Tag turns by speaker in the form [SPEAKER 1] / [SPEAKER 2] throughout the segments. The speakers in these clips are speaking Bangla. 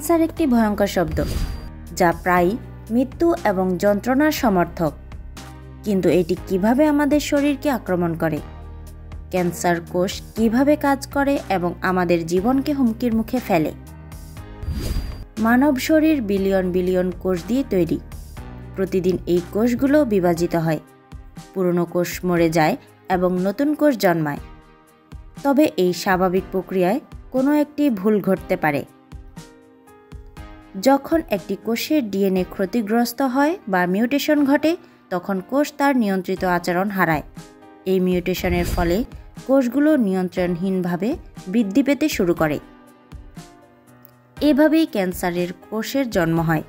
[SPEAKER 1] ক্যান্সার একটি ভয়ঙ্কর শব্দ যা প্রায় মৃত্যু এবং যন্ত্রণার সমর্থক। কিন্তু এটি কিভাবে আমাদের শরীরকে আক্রমণ করে, ক্যান্সার কোষ কিভাবে কাজ করে এবং আমাদের জীবনকে হুমকির মুখে ফেলে। মানব শরীর বিলিয়ন বিলিয়ন কোষ দিয়ে তৈরি। প্রতিদিন এই কোষগুলো বিভাজিত হয়, পুরনো কোষ মরে যায় এবং নতুন কোষ জন্মায়। তবে এই স্বাভাবিক প্রক্রিয়ায় কোনো একটি ভুল ঘটতে পারে। যখন একটি কোষের ডিএনএ ক্ষতিগ্রস্ত হয় বা মিউটেশন ঘটে, তখন কোষ তার নিয়ন্ত্রিত আচরণ হারায়। এই মিউটেশনের ফলে কোষগুলো নিয়ন্ত্রণহীনভাবে বৃদ্ধি পেতে শুরু করে। এভাবেই ক্যান্সারের কোষের জন্ম হয়।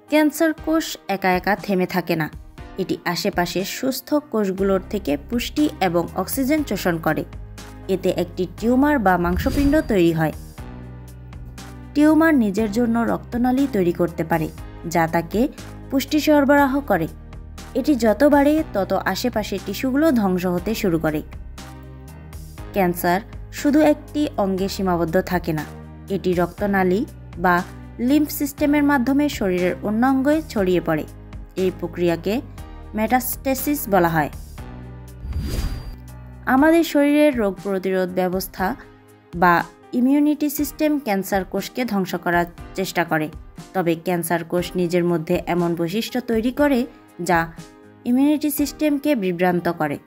[SPEAKER 1] ক্যান্সার কোষ একা একা থেমে থাকে না, এটি আশেপাশের সুস্থ কোষগুলোর থেকে পুষ্টি এবং অক্সিজেন শোষণ করে। এতে একটি টিউমার বা মাংসপিণ্ড তৈরি হয়। টিউমার নিজের জন্য রক্তনালী তৈরি করতে পারে, যা তাকে পুষ্টি সরবরাহ করে। এটি যত বাড়ে তত আশেপাশের টিস্যুগুলো ধ্বংস হতে শুরু করে। ক্যান্সার শুধু একটি অঙ্গে সীমাবদ্ধ থাকে না, এটি রক্তনালী বা লিম্ফ সিস্টেমের মাধ্যমে শরীরের অন্য অঙ্গে ছড়িয়ে পড়ে। এই প্রক্রিয়াকে মেটাস্টেসিস বলা হয়। আমাদের শরীরের রোগ প্রতিরোধ ব্যবস্থা বা ইমিউনিটি সিস্টেম ক্যান্সার কোষকে ধ্বংস করার চেষ্টা করে। তবে ক্যান্সার কোষ নিজের মধ্যে এমন বৈশিষ্ট্য তৈরি করে যা ইমিউনিটি সিস্টেমকে বিভ্রান্ত করে।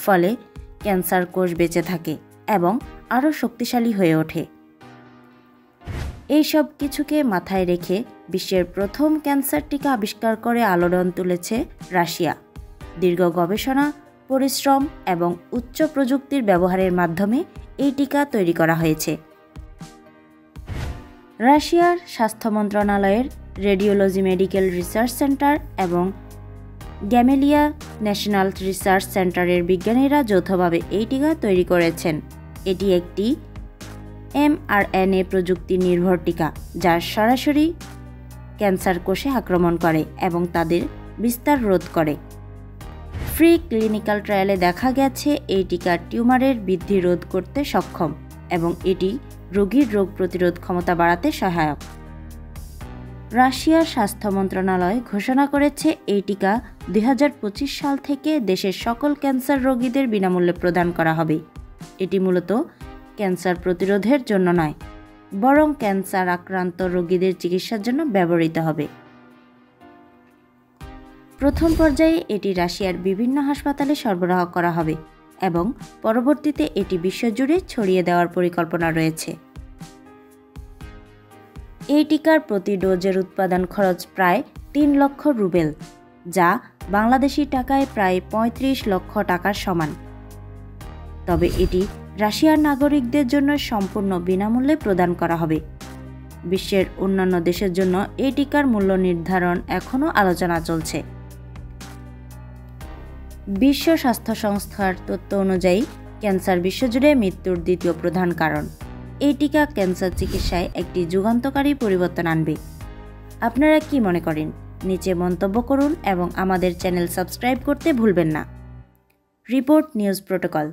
[SPEAKER 1] ফলে ক্যান্সার কোষ বেঁচে থাকে এবং আরও শক্তিশালী হয়ে ওঠে। এই সব কিছুকে মাথায় রেখে বিশ্বের প্রথম ক্যান্সার টিকা আবিষ্কার করে আলোড়ন তুলেছে রাশিয়া। দীর্ঘ গবেষণা, পরিশ্রম এবং উচ্চ প্রযুক্তির ব্যবহারের মাধ্যমে এই টিকা তৈরি করা হয়েছে। রাশিয়ার স্বাস্থ্য মন্ত্রণালয়ের রেডিওলজি মেডিকেল রিসার্চ সেন্টার এবং গ্যামেলিয়া ন্যাশনাল রিসার্চ সেন্টারের বিজ্ঞানীরা যৌথভাবে এই টিকা তৈরি করেছেন। এটি একটি mRNA প্রযুক্তি নির্ভর টিকা, যা সরাসরি ক্যান্সার কোষে আক্রমণ করে এবং তাদের বিস্তার রোধ করে। ফ্রি ক্লিনিক্যাল ট্রায়ালে দেখা গেছে এই টিকা টিউমারের বৃদ্ধি রোধ করতে সক্ষম এবং এটি রোগীর রোগ প্রতিরোধ ক্ষমতা বাড়াতে সহায়ক। রাশিয়ার স্বাস্থ্য মন্ত্রণালয় ঘোষণা করেছে এই টিকা 2025 সাল থেকে দেশের সকল ক্যান্সার রোগীদের বিনামূল্যে প্রদান করা হবে। এটি মূলত ক্যান্সার প্রতিরোধের জন্য নয়, বরং ক্যান্সার আক্রান্ত রোগীদের চিকিৎসার জন্য ব্যবহৃত হবে। প্রথম পর্যায়ে এটি রাশিয়ার বিভিন্ন হাসপাতালে সরবরাহ করা হবে এবং পরবর্তীতে এটি বিশ্বজুড়ে ছড়িয়ে দেওয়ার পরিকল্পনা রয়েছে। এই টিকার প্রতি ডোজের উৎপাদন খরচ প্রায় 3 লক্ষ রুবেল, যা বাংলাদেশি টাকায় প্রায় 35 লক্ষ টাকার সমান। তবে এটি রাশিয়ার নাগরিকদের জন্য সম্পূর্ণ বিনামূল্যে প্রদান করা হবে। বিশ্বের অন্যান্য দেশের জন্য এই টিকার মূল্য নির্ধারণ এখনও আলোচনা চলছে। বিশ্ব স্বাস্থ্য সংস্থার তথ্য অনুযায়ী ক্যান্সার বিশ্বজুড়ে মৃত্যুর দ্বিতীয় প্রধান কারণ। এই টিকা ক্যান্সার চিকিৎসায় একটি যুগান্তকারী পরিবর্তন আনবে। আপনারা কি মনে করেন? নিচে মন্তব্য করুন এবং আমাদের চ্যানেল সাবস্ক্রাইব করতে ভুলবেন না। Report news protocol.